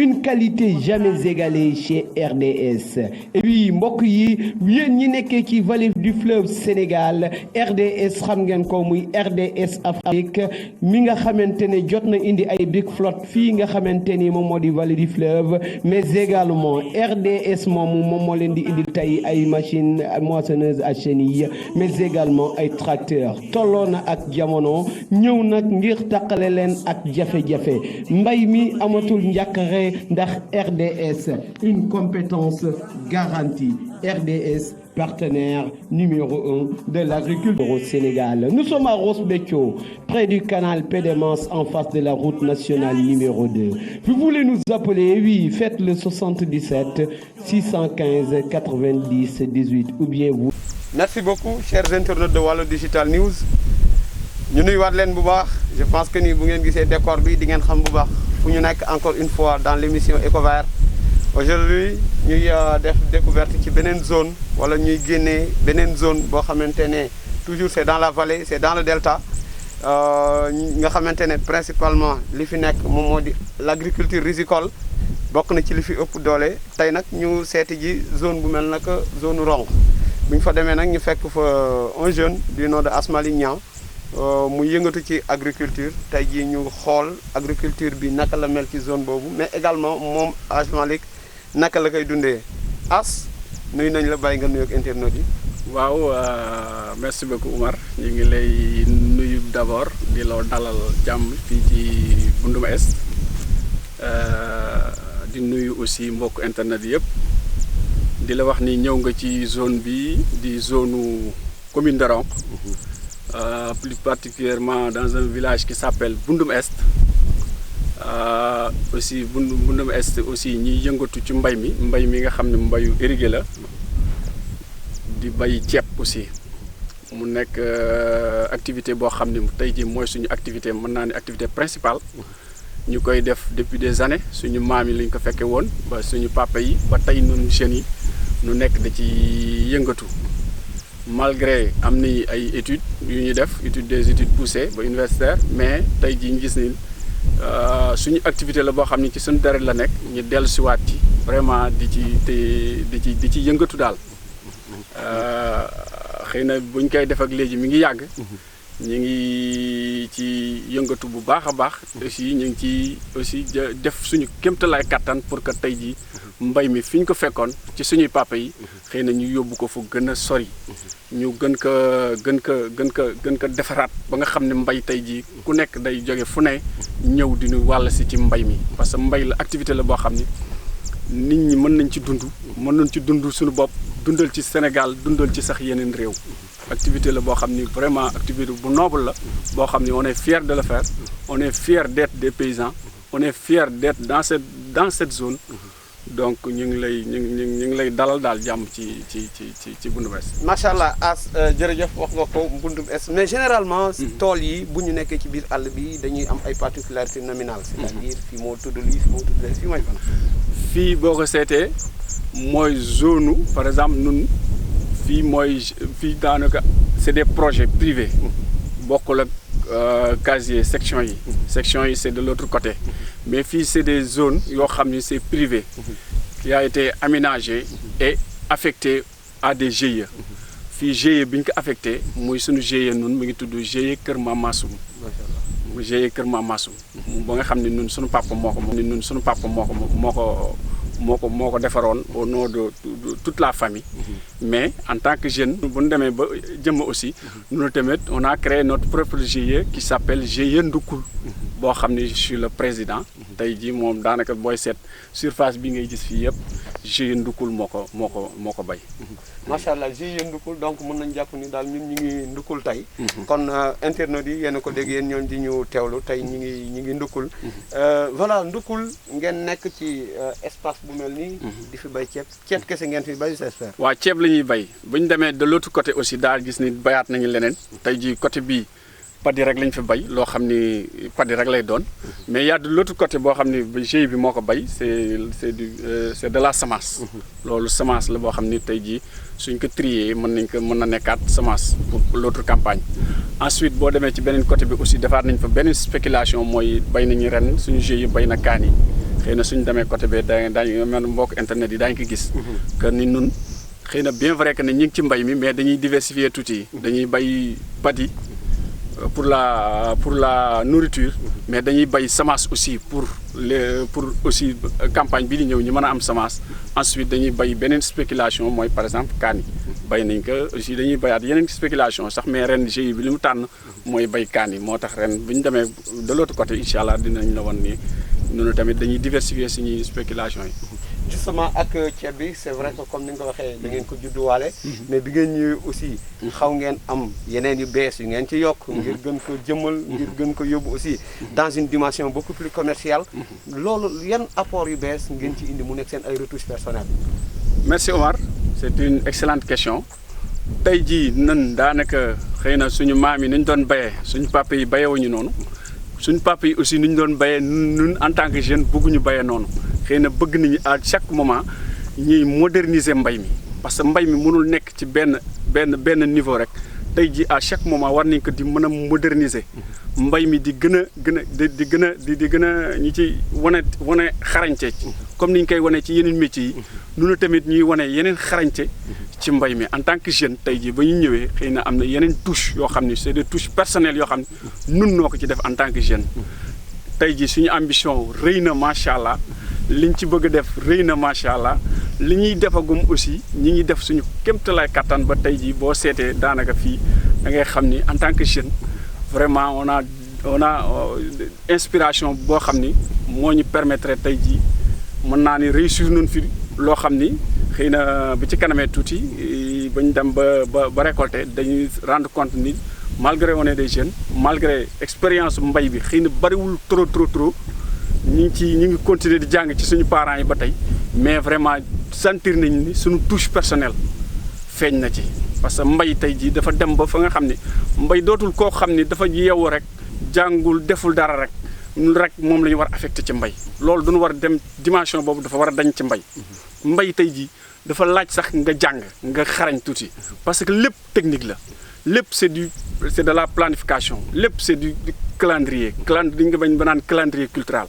une qualité jamais égalée chez RDS. Et oui mbokk yi yéen ñi nekkee ci vallée du fleuve Sénégal RDS xam ngeen ko muy RDS Afrique mi nga xamante ne jot na indi ay big flotte fii nga xamante ni moom moo di vallée du fleuve mais également RDS moom moo leen di indi tey ay machines moissonneuses à chenilles mais également ay tracteurs tolloo na ak jamono ñëw nag ngir taqale leen ak jafe-jafe mbay mi amatul njàqare ndax RDS une compétence garantie RDS partenaire numéro 1 de l'agriculture au Sénégal. Nous sommes à Ross Béthio, près du canal Pédémence, en face de la route nationale numéro 2. Vous voulez nous appeler? Oui, faites le 77 615 90 18 ou bien vous. Merci beaucoup, chers internautes de Wallo Digital News. ñu nuyuwaat leen bu baax je pense que ni bu ngeen gisee décor bi di ngeen xam bu baax fu ñu nekk encore une fois dans l'émission Ecovert. Aujourd'hui ñuy def découverte ci beneen zone wala ñuy génnee beneen zone boo xamante ne toujours c'est dans la vallée c'est dans le delta nga xamante ne principalement li fi nekk moom moo di l'agriculture risicole bokk na ci li fi ëpp doole tey nag ñu seeti ji zone bu mel naka zone Ronk bu ñu fa demee nag ñu fekk fa un jeune du nom de Asmalik Niang mu yëngatu ci agriculture tey jii ñu xool agriculture bi naka la mel ci zone boobu mais également moom Asmalik naka la koy dundee As nuyu nañ la bàyyi nga nuyu ak internautes yi. waaw merci beaucoup Oumar ñu ngi lay nuyu d'abord di la dalal jàmm fii ci Bundum Est di nuyu aussi mbokk internet yëpp di la wax ni ñëw nga ci zone bi di zone commune de Ronk. Plus particulièrement dans un village qui s'appelle Bundum Est aussi Bundum Est aussi ñiy yëngatu ci mbay mi nga xam ne mbayu irrigué la di bay ceeb aussi mu nekk activité boo xam ne tey jii mooy suñu activité mën naa ne activité principale ñu koy def depuis des années suñu maam yi lañ ko fekke woon ba suñu papa yi ba tey ñun jeunes yi ñu nekk da ci yëngatu malgré am ni ay études yu ñuy def des études poussées ba universitaire mais tey jii ñu gis ni suñu activité la boo xam ni ci suñu deret la nekk ñu dellu siwaat ci vraiment di ci yëngatu daal xëy na buñ koy def ak léegi mi ngi yàgg ñu ngi ci yëngatu bu baax a baax aussi ñu ngi ci aussi def suñu kéemtalaay kattan pour que tey jii mbay mi fi ñu ko fekkoon ci suñuy papa yi xëy na ñu yóbbu ko fu gën a sori ñu gën ko defaraat ba nga xam ne mbay tey jii ku nekk day jóge fu ne ñëw di ñu wàll si ci mbay mi parce que mbay la activité la boo xam ni nit ñi mën nañ ci dund suñu bopp dundal ci Sénégal dundal ci sax yeneen réew activité la boo xam ni vraiment activité bu noble la boo xam ni on est fier de le faire on est fier d'être des paysans on est fier d'être dans cette zone donc ñu ngi lay dalal daal jàmm ci Bundum Est. macha allah As jërëjëf wax nga ko Bundum Est mais généralement tool yi bu ñu nekkee ci biir àll bi dañuy am ay particularités nominales. c'est-à-dire fii moo tudd lii fii moo tudd lee fii mooy fan. fii boo ko seetee mooy zone par exemple ñun fii daanaka c'est des projets privés bokkul ak casier section yi c'est de l'autre côté mais fii c'est des zones yoo xam ni c'est privé qui a été aménagé et affecté à des GIE fii GIE bi ñu ko affecté muy suñu GIE nun mu ngi tudd GIE Kër Mamassoum mu GIE Kër Mamassoum ba nga xam ne nun suñu papa moo ko defaroon au nom de toute la famille mais en tant que jeune bu ñu demee ba jëmm aussi nous tamit on a créé notre propre GIE qui s'appelle GIE Ndoukoul boo xam ne je suis le président tey jii moom daanaka booy seet surface bi ngay gis fii yëpp GIE Ndoukoul moo ko bay. macha allah GIE Ndoukoul donc mën nañu jàpp ni daal ñun ñu ngi Ndoukoul tey. kon internautes yi yéen a ko dégg yéen ñoom di ñu teewlu tey ñu ngi Ndoukoul. voilà Ndoukoul ngeen nekk ci espace bu mel nii. di fi bay ceeb kese ngeen fi bay j'espère. waaw ceeb la ñuy bay bu ñu demee de l'autre côté aussi daal gis ni bayaat nañu leneen tey jii côté bii. padi rek lañ fi bay loo xam ni padi rek lay doon mais y a de l'autre côté boo xam ni GIE bi moo ko bay c'est de la semence. loolu semence la boo xam ni tey jii suñ ko trier mën na nekkaat semence pour l'autre campagne. ensuite boo demee ci beneen côté bi aussi defaat nañ fa beneen spéculation mooy bay nañu ren suñu GIE bay na kaani xëy na suñ demee côté bee daañu man mbokk internet yi daañu ko gis que ni nun xëy na bien vrai que ne ñu ngi ci mbay mi mais dañuy diversifier tuuti yi dañuy bay pat yi pour la nourriture mais dañuy bay semence aussi pour aussi campagne bi di ñëw ñu mën a am semence ensuite dañuy bay beneen spéculation mooy par exemple kaani bay nañ ko aussi dañuy bayaat yeneen spéculation sax mais ren GIE bi li mu tànn mooy bay kaani moo tax ren bu ñu demee de l'autre côté incha allah dinañ la wan ni noonu tamit dañuy diversifier suñuy spéculation yi. justement ak ceeb bi c'est vrai que comme ni nga ko waxee da ngeen ko judduwaale mais bi ngeen ñëwee aussi xaw ngeen am yeneen yu bees yu ngeen ci yokk ngir gën ko jëmmal ngir gën ko yóbbu aussi dans une dimension beaucoup plus commerciale loolu yan apport yu bees ngeen ci indi mu nekk seen ay retouches personnelles. Merci Omar, c'est une excellente question. tey jii nan daanaka xëy na suñu maam yi ni ñu doon bayee suñu papa yi bayewuñu noonu suñu papa yi aussi ni ñu doon bayee ñun en tant que jeune bëgguñu bayee noonu xëy na bëgg nañu à chaque moment ñuy moderniser mbay mi parce que mbay mi mënul nekk ci benn niveau rek tey jii à chaque moment war nañ ko di mën a moderniser mbay mi di gën a ñi ci wane xarañte comme ni ñu koy wane ci yeneen métiers yi ñun tamit ñuy wane yeneen xarañte ci mbay mi en tant que jeune tey jii ba ñu ñëwee xëy na am na yeneen touche yoo xam ne c'est des touches personnelles yoo xam ne nun noo ko ci def en tant que jeune tey jii suñu ambition rëy na macha allah liñ ci bëgg a def rëy na macha allah li ñuy defagum aussi ñi ngi def suñu kéemtalaay kattan ba tey jii boo seetee daanaka fii da ngay xam ni en tant que jeune vraiment on a inspiration boo xam ni moo ñu permettre tey jii mën naa ni réussir nañ fi loo xam ni xëy na bi ci kanamee tuuti ba ñu dem ba récolter dañuy rendre compte ni malgré on est des jeunes malgré expérience mbay bi xëy na bariwul trop ñu ngi continuer di jàng ci suñu parents yi ba tey mais vraiment sentir nañ ni suñu touche personnelle feeñ na ci parce que mbay tey jii dafa dem ba fa nga xam ni mbay dootul koo xam ni dafa yeewu rek jàngul deful dara rek moom la ñu war a affecté ci mbay loolu duñu war a dem dimension boobu dafa war a dañ ci mbay tey jii dafa laaj sax nga jàng nga xarañ tuuti parce que lépp technique la lépp c'est de la planification lépp c'est du calendrier dañu nga bañ ba naan calendrier cultural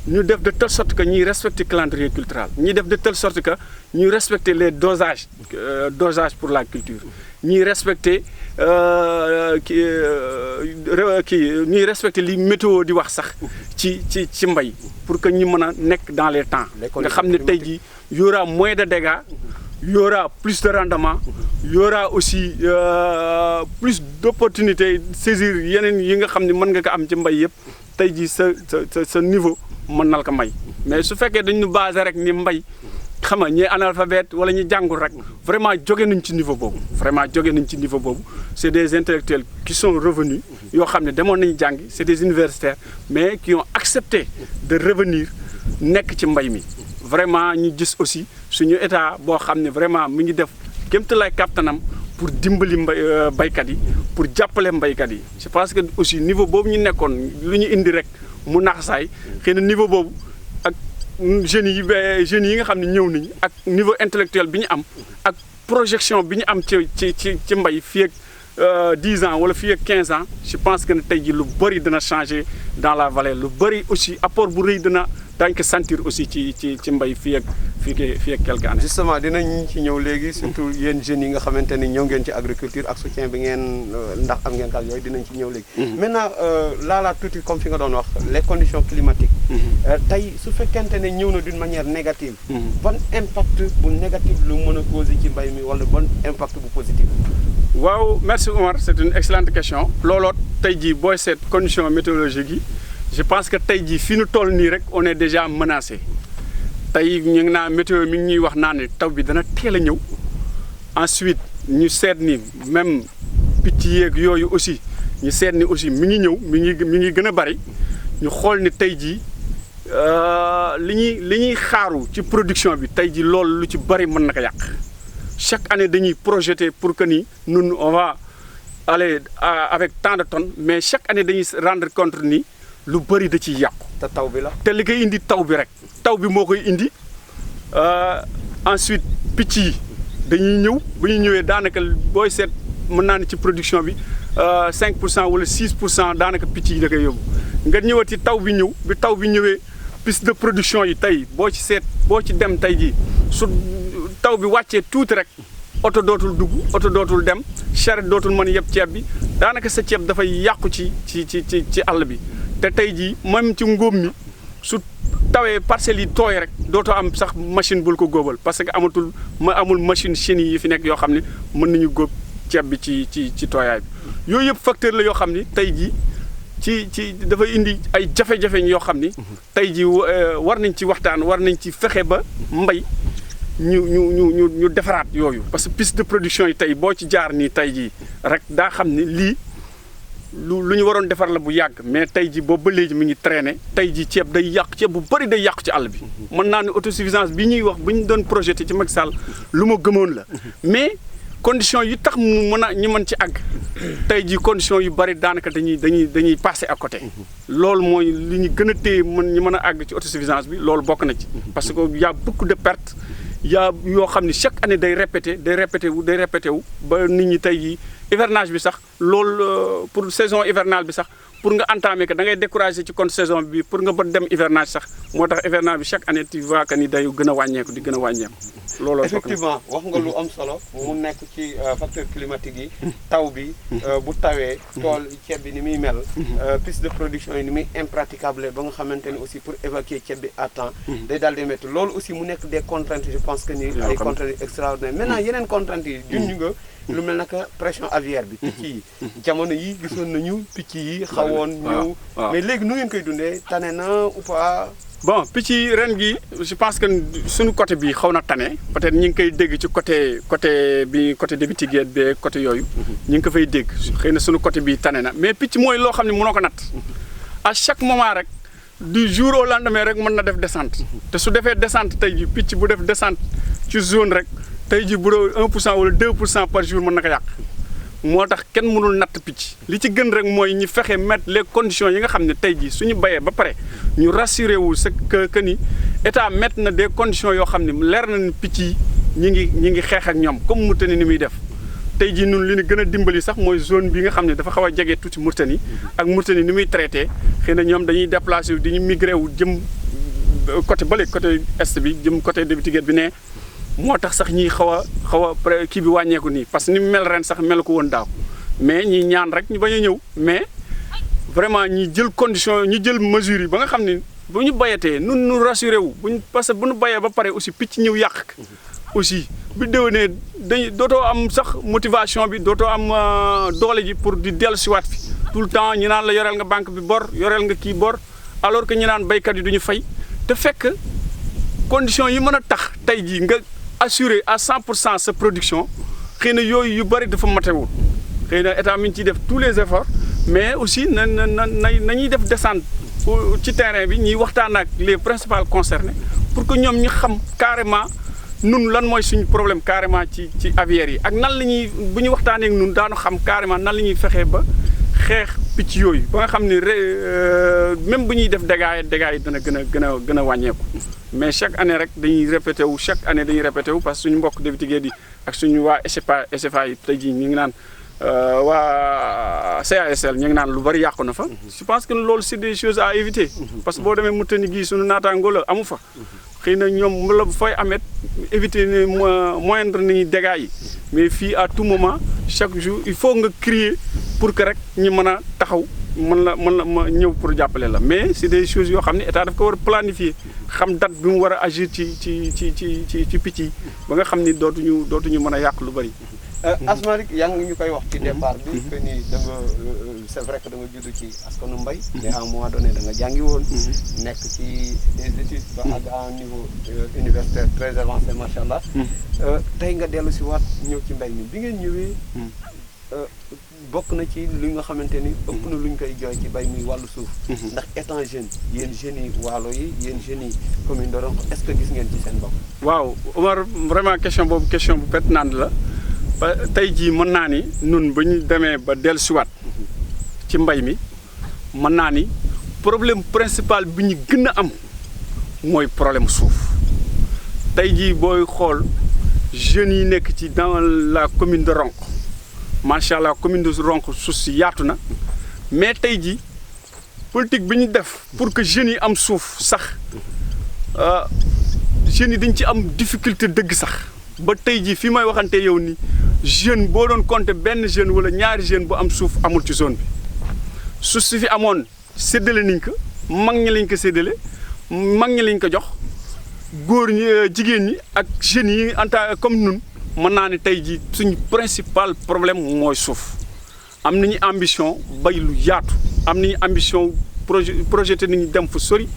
ñu def de telle sorte que ñuy respecter calendrier cultural ñuy def de telle sorte que ñuy respecter les dosages pour la culture ñuy respecter ñuy respecter li météo di wax sax ci mbay pour que ñu mën a nekk dans les temps nga xam ne tey jii y aura moins de dégâts y aura plus de rendement y aura aussi plus d'opportunités saisir yeneen yi nga xam ne mën nga ko am ci mbay yëpp tey jii sa niveau mën nal ko may mais su fekkee dañu basé rek ni mbay xam nga ñi analphabète wala ñi jàngul rek vraiment jóge nañ ci niveau boobu c'est des intellectuels qui sont revenus yoo xam ne demoon nañu jàngi c'est des universitaires mais qui ont accepté de revenir nekk ci mbay mi vraiment ñu gis aussi suñu état boo xam ne vraiment mu ngi def kéemtalaay kàttanam pour dimbali baykat yi pour jàppale mbaykat yi je pense que aussi niveau boobu ñu nekkoon lu ñu indi rek mu naxsaay xëy na niveau boobu ak jeunes yi nga xam ne ñëw nañu ak niveau intellectuel bi ñu am ak projection bi ñu am ci mbay fii ak 10 ans wala fii ak 15 ans je pense que ne tey jii lu bëri dina changer dans la vallée lu bëri aussi apport bu rëy daañu ko sentir aussi ci mbay fii ak quelques années. justement dinañ ci ñëw léegi surtout yéen jeunes yi nga xamante ni ñëw ngeen ci agriculture ak soutien bi ngeen ndax am ngeen kàl yooyu dinañ ci ñëw léegi. maintenant laalaa tuuti comme fi nga doon wax les conditions climatiques. tey su fekkente ne ñëw na d'une manière négative. ban impact bu négatif lu mën a causer ci mbay mi wala ban impact bu positif. waaw merci Omar c'est une excellente question. looloo tey jii booy seet conditions météorologiques yi. je pense que tey jii fi ñu toll nii rek on est déjà menacé tey ñu ngi naan météo mi ngi ñuy wax naa ne taw bi dana teel a ñëw ensuite ñu seet ni même picc yeeg yooyu aussi ñu seet ni aussi mi ngi ñëw mi ngi gën a bari ñu xool ni tey jii li ñuy xaaru ci production bi tey jii loolu lu ci bari mën na ko yàq chaque année dañuy projeter pour que ni ñun on va aller avec tant de tonnes mais chaque année dañuy rendre compte ni. lu bëri da ciy yàqu. te taw bi la. te li koy indi taw bi rek. taw bi moo koy indi ensuite picc yi dañuy ñëw bu ñu ñëwee daanaka booy seet mën naa ne ci production bi 5% wala 6% daanaka picc yi da koy yóbbu nga ñëwati taw bi ñëw bi taw bi ñëwee piste de production yi tey boo ci dem tey jii su taw bi wàccee tuuti rek oto dootul dugg oto dootul dem charrette dootul mën yëpp ceeb bi daanaka sa ceeb dafay yàqu ci àll bi te tey jii même ci ngóob mi su tawee parcelles yi tooy rek dootoo am sax machine bul ko góobal parce que amul machine chenille yi fi nekk yoo xam ne mën nañu góob ceeb bi ci tooyaay bi yooyu yëpp facteur la yoo xam ni tey jii ci dafay indi ay jafe-jafe yoo xam ni tey jii war nañ ci waxtaan war nañ ci fexe ba mbay ñu defaraat yooyu parce que piste de production yi tey boo ci jaar nii tey jii rek daa xam ni lii lu ñu waroon defar la bu yàgg mais tey jii boobu ba léegi mi ngi traîner tey jii ceeb bu bëri day yàqu ci àll bi mën naa ne autosuffisance bi ñuy wax bu ñu doon projeté ci Macky Sall lu ma gëmoon la mais conditions yi tax ñu mën ci àgg tey jii conditions yu bëri daanaka dañuy passé à côté loolu mooy li ñu gën a téye ñu mën a àgg ci autosuffisance bi loolu bokk na ci parce que y a beaucoup de pertes yoo xam ne chaque année day répété wu ba nit ñi tey jii hivernage bi sax loolu pour saison hivernale bi sax pour nga entamer que da ngay décourager ci contre saison bi pour nga ba dem hivernage sax moo tax hivernage bi chaque année tu vois que ni day gën a wàññeeku di gën a wàññeeku. looloo effectivement wax nga lu am solo mu nekk ci facteur climatique yi taw bi bu tawee tool ceeb bi ni muy mel piste de production yi ni muy impraticable ba nga xamante ni aussi pour évacuer ceeb bi à temps day daal di métti loolu aussi mu nekk des contraintes je pense que ni ay contraintes extraordinaires maintenant yeneen contraintes yi junj nga lu mel naka pression aviaire bi picc yi jamono yi gisoon nañu picc yi xawoon ñëw mais léegi nu ngeen koy dundee tane na ou pas. bon picc yi ren gi je pense que suñu côté bi xaw na tane peut-être ñi ngi koy dégg ci côté débiti géej bi côté yooyu ñi ngi ko fay dégg xëy na suñu côté bi tane na mais picc mooy loo xam ne mënoo ko natt à chaque moment rek du jour au lendemain rek mën na def descente te su defee descente tey ji picc bu def descente ci zone rek tey ji bu doon 1% wala 2% par jour mën na ko yàq moo tax kenn mënul natt picc li ci gën rek mooy ñu fexe mettre les conditions yi nga xam ne tey jii suñu bayee ba pare ñu rassuré wu que ni état mettre na des conditions yoo xam ne leer na ni picc yi ñi ngi xeex ak ñoom comme Mauritanie ni muy def tey jii ñun li ñu gën a dimbali sax mooy zone bi nga xam ne dafa xaw a jege tuuti Mauritanie ak Mauritanie ni muy traité xëy na ñoom dañuy déplacé wu di ñu migré wu jëm côté est bi jëm côté débiti géej bi ne moo tax sax ñiy xaw a kii bi wàññeeku nii parce que ni mu mel ren sax mel ko woon daaw mais ñi ñaan rek ñu bañ a ñëw mais vraiment ñi jël condition ñi jël mesures yi ba nga xam ne bu ñu bayatee nu rassuré wu parce que bu ñu bayee ba pare aussi picc ñëw yàq aussi bi déwénee dootoo am sax motivation bi dootoo am doole ji pour di dellu siwaat fi tout le temps ñu naan la yoreel nga banque bi bor yoreel nga kii bor alors que ñu naan baykat yi du ñu fay te fekk conditions yi mën a tax tey jii nga assurer à 100% sa production xëy na yooyu yu bëri dafa matewul xëy na état mi ngi ciy def tous les efforts mais aussi nañuy def descente ci terrain bi ñuy waxtaan ak les principaux concernés pour que ñoom ñu xam carrément nun lan mooy suñu problème carrément ci aviaires yi ak nan la ñuy bu ñu waxtaanee ak nun daanu xam carrément nan la ñuy fexee ba xeex picc yooyu ba nga xam ne même bu ñuy def dégâts yi dana gën a wàññeeku mais chaque année rek dañuy répété wu parce que suñu mbokk député yi ak suñu waa SFA yi tey jii ñu ngi naan waa CASL ñu ngi naan lu bari yàqu na fa. je pense que loolu c'est des choses à éviter. parce que boo demee Mauritanie gii suñu naataangoo la amu fa. xëy na ñoom la fooy amet éviter ne moindre ni dégâts yi mais fii à tout moment chaque jour il faut nga crier pour que rek ñi mën a taxaw mën la ñëw pour jàppale la mais c'est des choses yoo xam ne état daf ko war a planifier xam date bi mu war a agir ci picc yi ba nga xam ni dootuñu mën a yàq lu bari. Asmalik yaa ngi ñu koy wax ci départ bi que ni da nga c'est vrai que da nga judd ci askanu mbay mais à un moment donné da nga jàngi woon nekk ci des études ba àgg à un niveau universitaire très avancé macha allah tey nga dellu si waat ñëw ci mbay mi bi ngeen ñëwee bokk na ci li nga xamante ni ëpp na lu ñu koy jooy ci bay muy wàllu suuf ndax étant jeune yéen jeunes yi waalo yi yéen jeunes yi commune de Ronkh est-ce que gis ngeen ci seen bopp waaw Omar vraiment question boobu question bu pertinente la tey jii mën naa ni nun ba ñu demee ba dellusiwaat ci mbay mi mën naa ni problème principal bi ñu gën a am mooy problème suuf tey jii booy xool jeunes yi nekk ci dans la commune de Ronkh macha allah commune de Ronkh suuf si yaatu na mais tey jii politique bi ñu def pour que jeunes yi am suuf sax jeunes yi dañ ci am difficulté dëgg sax ba tey jii fii may waxante yow ni jeune boo doon compter benn jeune wala ñaari jeune bu am suuf amul ci zone bi suuf si fi amoon séddale niñ ko mag ñi lañ ko séddale mag ñi lañ ko jox góor ñi jigéen ñi ak jeunes yi en tant comme ñun mën naa ne tey jii suñu principal problème mooy suuf am nañu ambition bay lu yaatu am nañu ambition projeté nañu dem fu sori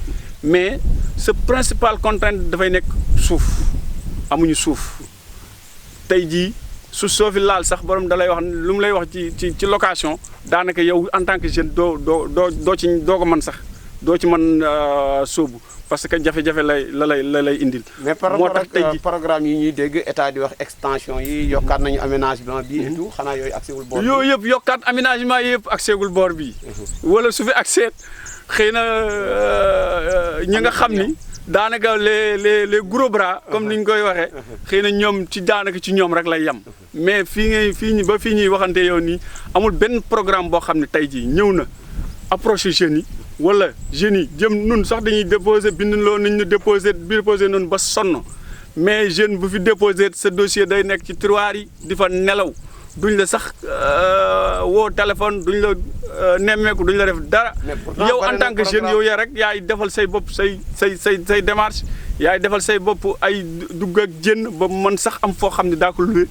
mais ce principal contrainte dafay nekk suuf amuñu suuf tey jii su soo fi laal sax borom da lay wax lu mu lay wax ci location daanaka yow en tant que jeune doo ci doo ko mën sax doo ci mën sóobu parce que jafe-jafe la lay indil. mais par rapport ak programme yi ñuy dégg état di wax extension yi yokkaat nañu aménagement bi et tout xanaa yooyu accès wul boor bi. yooyu yëpp yokkaat aménagement yëpp accès wul boor bi. wala su fi accès xëy na ñi nga xam ni daanaka les gros bras comme ni ñu koy waxee xëy na ñoom ci daanaka ci ñoom rek lay yem. mais fii ñuy waxante yow nii amul benn programme boo xam ne tey jii ñëw na approché jeunes yi. wala jeunes yi jëm nun sax dañuy déposé bind loo nañ ñu déposé noonu ba sonn mais jeune bu fi déposé sa dossier day nekk ci tiroir yi di fa nelaw duñ la sax woo téléphone duñ la nemmeeku duñ la def dara yow en tant que jeune yow yaa rek yaay defal say bopp say démarche yaay defal say bopp ay dugg ak jën ba mën sax am foo xam ne daa ko luwe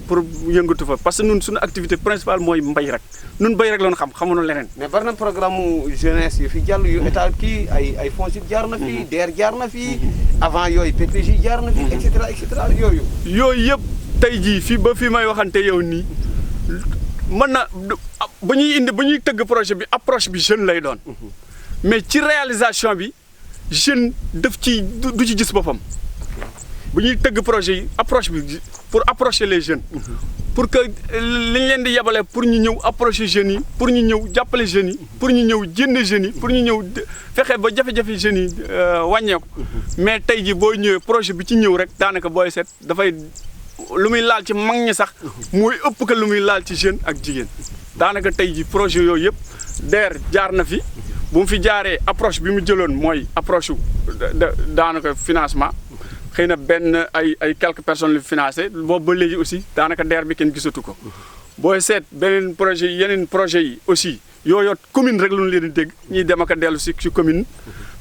pour yëngatu fa parce que ñun suñu activité principale mooy mbay rek ñun mbay rek la ñu xamuñu leneen. mais bari na programme mu jeunesse yi fi jàll yu état kii ay FONGIP jaar na fi. DER jaar na fi. avant yooyu PPJ jaar na fi. et cetera yooyu. yooyu yëpp tey jii fii ba fii may waxante yow nii mën na ba ñuy tëgg projet bi approche bi jeune lay doon mais ci réalisation bi jeune daf ci du ci gis boppam. bu ñuy tëgg projet yi approche bi pour approcher les jeunes pour que li ñu leen di yebale pour ñu ñëw approcher jeunes yi pour ñu ñëw jàppale jeunes yi pour ñu ñëw jënd jeunes yi pour ñu ñëw fexe ba jafe-jafe jeunes yi wàññeeku mais tey ji boo ñëwee projet bi ci ñëw rek daanaka booy seet dafay lu muy laal ci mag ñi sax mooy ëpp que lu muy laal ci jeune ak jigéen daanaka tey ji projet yooyu yëpp DER jaar na fi bu mu fi jaaree approche bi mu jëloon mooy approche daanaka financement xëy na benn ay quelques personnes lu financé boobu ba léegi aussi daanaka DER bi kenn gisatu ko booy seet beneen projet yeneen projet yi aussi yooyu commune rek lu ñu leen di dégg ñuy dem ak a dellu si ci commune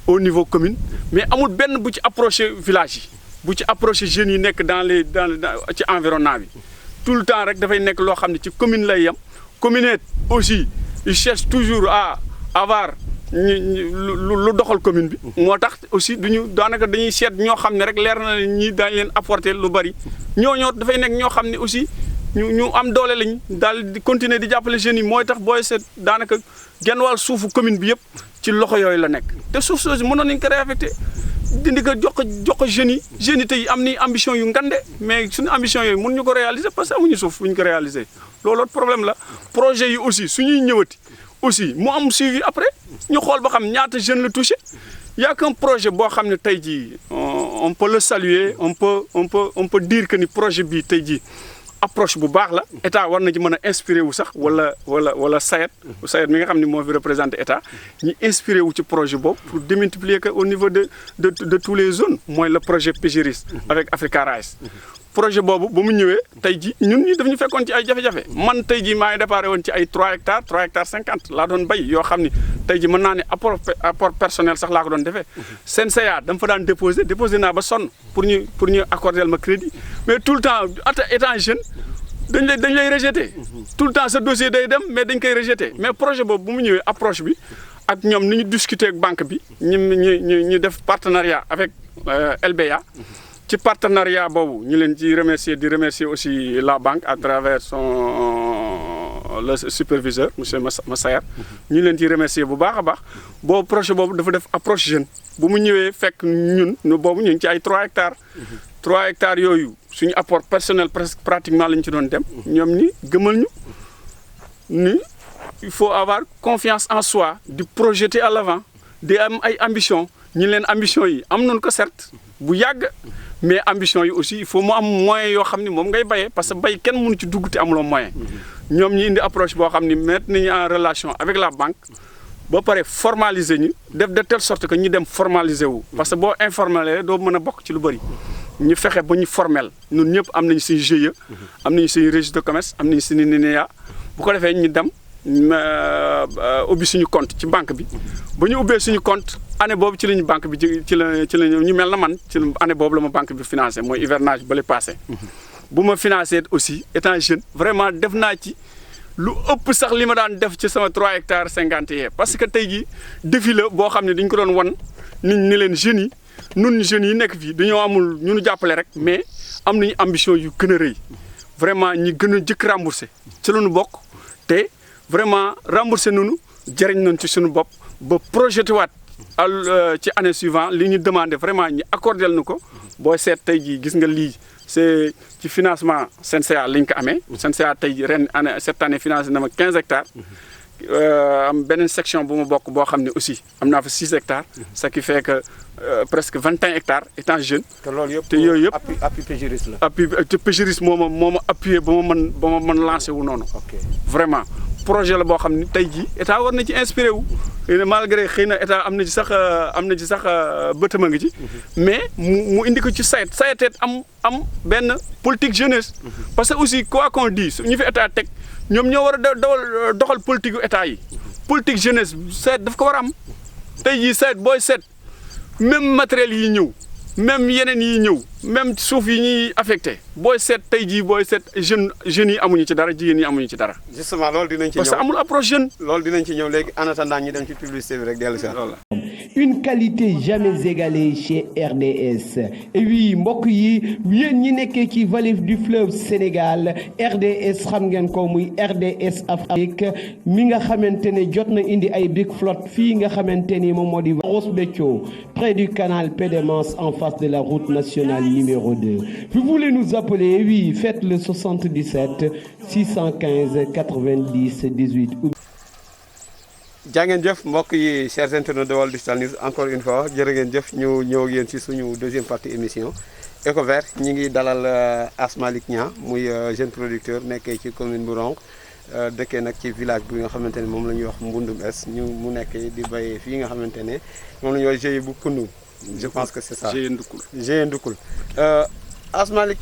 au niveau commune mais amul benn bu ci approché village yi bu ci approché jeunes yi nekk dans ci environnement bi tout le temps rek dafay nekk loo xam ne ci commune lay yem commune aussi il cherche toujours à avoir lu doxal commune bi moo tax aussi duñu daanaka dañuy seet ñoo xam ne rek leer na ñi daañu leen apporter lu bari ñoo dafay nekk ñoo xam ne aussi ñu am doole lañ daal di continuer di jàppale jeunes yi mooy tax booy seet daanaka genn wàll suufu commune bi yëpp ci loxo yooyu la nekk te suuf soosu mënoon nañu ko réaffecté dindi ko jox ko jeunes yi tey am ni ambition yu ngande mais suñu ambition yooyu mënuñu ko réaliser parce que amuñu suuf bu ñu ko réaliser loolu problème la projet yi aussi suñuy ñëwati aussi mu am suivi après ñu xool ba xam ñaata jeunes la touché y a qu'un projet boo xam ne tey jii on peut le saluer on peut dire que ni projet bii tey jii approche bu baax la état war na ci mën a inspiré wu sax wala SAED mi nga xam ne moo fi représenté état ñu inspiré wu ci projet boobu pour démultiplier que au niveau de tous les zones mooy le projet PGRIS avec Africa Rice projet boobu ba mu ñëwee tey ji ñun ñi daf ñu fekkoon ci ay jafe-jafe man tey ji maa ngi déparé woon ci ay 3 hectares 50 laa doon bay yoo xam ni tey ji mën naa ne apport personnel sax laa ko doon defee CNCA dama fa daan déposé naa ba sonn pour ñu accorder ma crédit mais tout le temps étant jeune dañ lay rejeté tout le temps sa dossier day dem mais dañ koy rejeté mais projet boobu bu mu ñëwee approche bi ak ñoom ni ñu discuter ak banque bi ñu def partenariat avec LBA ci partenariat boobu ñu leen ci remercier aussi la banque à travers le superviseur monsieur Massayer ñu leen ci remercier bu baax a baax boobu projet boobu dafa def approche jeune bu mu ñëwee fekk ñun boobu ñu ngi ci ay 3 hectares 3 hectares yooyu suñu apport personnel presque pratiquement lañ ci doon dem ñoom ñi gëmal ñu ni il faut avoir confiance en soi di projeter à l'avant di am ay ambition ñi leen ambition yi am nañu ko certes bu yàgg mais ambition yi aussi il faut mu am moyen yoo xam ni moom ngay bayee parce que bay kenn mënu ci dugg te amuloo moyen ñoom ñi indi approche boo xam ni mettre nañu en relation avec la banque ba pare formaliser ñu def de telle sorte que ñu dem formaliser wu parce que boo informel doo mën a bokk ci lu bëri ñu fexe ba ñu formel ñun ñëpp am nañu suñu GIE am nañu suñu registre de commerce am nañu suñu NINEA bu ko defee ñu dem ubbi suñu compte ci banque bi ba ñu ubbee suñu compte année boobu ci lañu banque bi ci la ñu mel na man ci année boobu la ma banque bi financé mooy hivernage ba le passé bu ma financé aussi étant jeune vraiment def naa ci lu ëpp sax li ma daan def ci sama 3 hectares 50 yee parce que tey jii défi la boo xam ne dañ ko doon wan nit ñi leen jeunes yi nun jeunes yi nekk fii dañoo amul ñu nu jàppale rek mais am nañu ambition yu gën a rëy vraiment ñi gën a jëkk remboursé ci la ñu bokk te vraiment remboursé nañu jëriñ nañ ci suñu bopp ba projeté waat ci année suivante li ñu demandé vraiment ñi accordé nu ko booy seet tey jii gis nga lii c'est ci financement CNCA lañ ko amee. CNCA tey ren année cette année financé na ma 15 hectares. am beneen section bu ma bokk boo xam ne aussi am naa fa 6 hectares. ce qui fait que presque 21 hectares étant jeune. te loolu yëpp te yooyu yëpp appui Pégiris la. appui te Pégiris moo ma appuyé ba ma mën lancé wu noonu. vraiment projet la boo xam ne tey jii état war na ci inspiré wu. malgré xëy na état am na ci sax bëtama ngi ci. mais mu indi ko ci SAED am benn politique jeunesse. parce que aussi quoi qu'on dise ñu fi état teg ñoom ñoo war a doxal politique yu état yi. politique jeunesse SAED daf ko war a am tey jii SAED booy seet même matériel yi ñëw même yeneen yi ñëw même suuf yi ñuy affecté booy seet tey jii booy seet jeunes yi amuñu ci dara jigéen yi amuñu ci dara. justement loolu dinañ ci ñëw parce que amul approche jeune. loolu dinañ ci ñëw léegi en attendant ñu dem ci publicité bi rek dellu si waat. Une qualité jamais égalée chez RDS. Et oui, mbokk yi yéen ñi nekkee ci vallée du fleuve Sénégal RDS xam ngeen ko muy RDS Afrique mi nga xamante ne jot na indi ay big flotte fii nga xamante ni moom moo di Ross Béthio près du canal Pédémence en face de la route nationale numéro 2. Vous voulez nous appeler? Oui, faites le 77 615 90 18. jaa ngeen jëf mbokk yi chers internautes de Walo Digital News encore une fois jërë ngeen jëf ñu ñëw ak yéen ci suñu deuxième partie émission Ecovert ñi ngi dalal Asmalik Niang muy jeune producteur nekkee ci commune bu Ronkh dëkkee nag ci village bi nga xamante ne moom la ñuy wax Mbundum Es mu nekkee di béyee fii nga xamante ne moom la ñuy wax GIE bu Koundou je pense que c'est ça GIE Ndoukoul Asmalik